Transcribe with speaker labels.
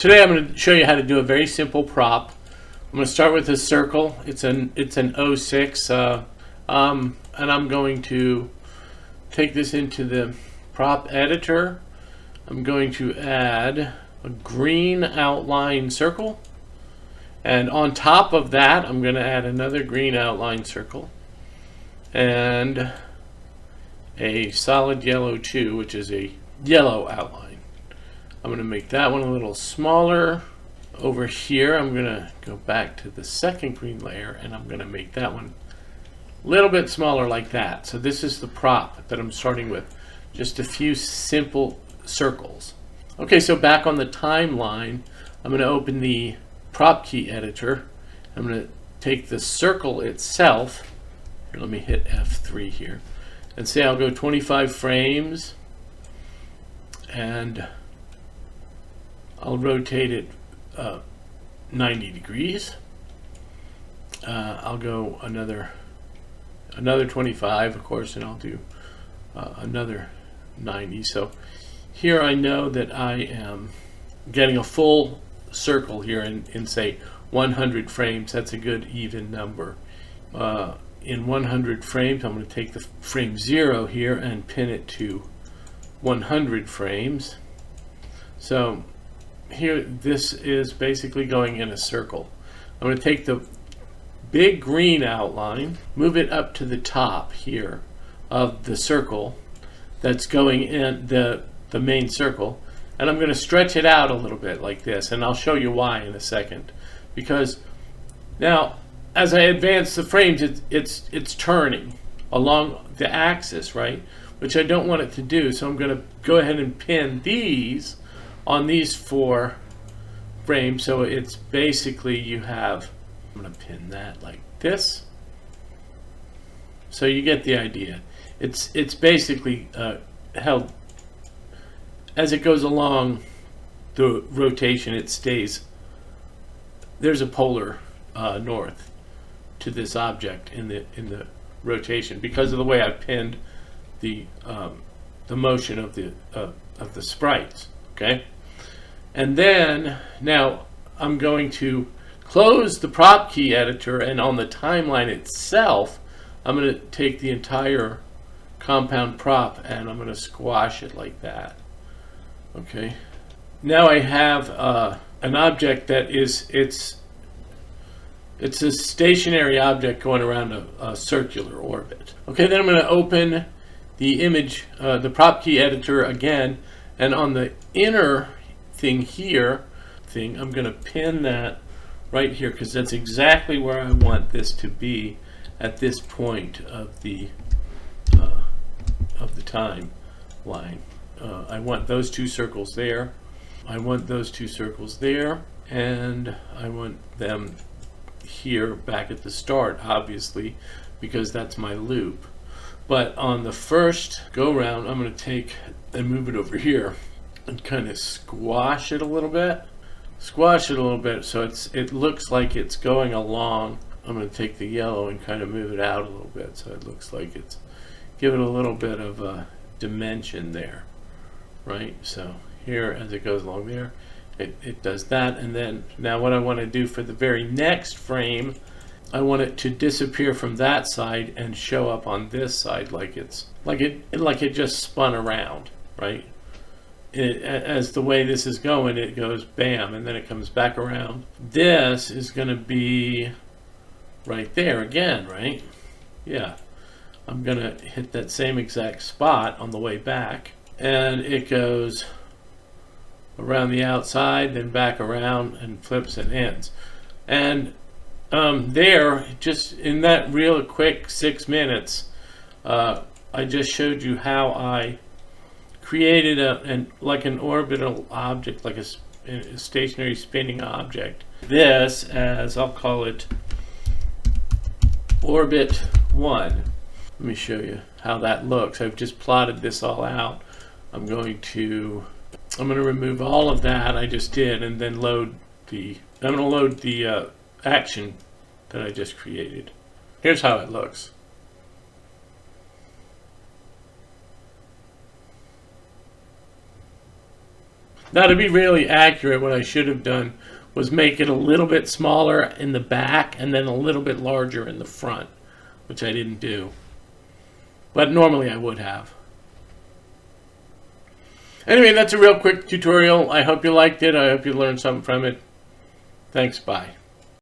Speaker 1: Today I'm going to show you how to do a very simple prop. I'm going to start with a circle. It's an 06, and I'm going to take this into the prop editor. I'm going to add a green outline circle, and on top of that I'm going to add another green outline circle and a solid yellow 2, which is a yellow outline. I'm going to make that one a little smaller. Over here I'm going to go back to the second green layer and I'm going to make that one a little bit smaller like that. So this is the prop that I'm starting with, just a few simple circles. Okay, so back on the timeline, I'm going to open the prop key editor. I'm going to take the circle itself. Here, let me hit F3 here and say I'll go 25 frames, and I'll rotate it 90 degrees. I'll go another 25, of course, and I'll do another 90. So here I know that I am getting a full circle here in say 100 frames. That's a good even number. In 100 frames, I'm going to take the frame 0 here and pin it to 100 frames. So here, this is basically going in a circle. I'm going to take the big green outline, move it up to the top here of the circle that's going in the main circle, and I'm going to stretch it out a little bit like this, and I'll show you why in a second. Because now, as I advance the frames, it's turning along the axis, right? Which I don't want it to do, so I'm going to go ahead and pin these on these 4 frames. So it's basically, you have, I'm going to pin that like this, so you get the idea. It's basically held as it goes along the rotation. It stays, there's a polar north to this object in the rotation because of the way I pinned the motion of the sprites. Okay, and then now I'm going to close the prop key editor, and on the timeline itself I'm going to take the entire compound prop and I'm going to squash it like that. Okay, now I have an object that is it's a stationary object going around a circular orbit. Okay, then I'm going to open the image, the prop key editor again, and on the inner thing here, I'm going to pin that right here because that's exactly where I want this to be at this point of the timeline. I want those 2 circles there. I want those 2 circles there, and I want them here back at the start, obviously, because that's my loop. But on the first go round, I'm going to take and move it over here and kind of squash it a little bit. So it looks like it's going along. I'm going to take the yellow and kind of move it out a little bit so it looks like it's, give it a little bit of a dimension there, right? So here, as it goes along there, it does that. And then now what I want to do for the very next frame, I want it to disappear from that side and show up on this side like it just spun around, right? As the way this is going, it goes bam, and then it comes back around. This is going to be right there again, right? Yeah, I'm going to hit that same exact spot on the way back, and it goes around the outside, then back around, and flips and ends. And there, just in that real quick 6 minutes, I just showed you how I created like an orbital object, like a stationary spinning object. This, as I'll call it, orbit 1. Let me show you how that looks. I've just plotted this all out. I'm going to remove all of that I just did, and then I'm going to load the action that I just created. Here's how it looks. Now, to be really accurate, what I should have done was make it a little bit smaller in the back and then a little bit larger in the front, which I didn't do. But normally I would have. Anyway, that's a real quick tutorial. I hope you liked it. I hope you learned something from it. Thanks, bye.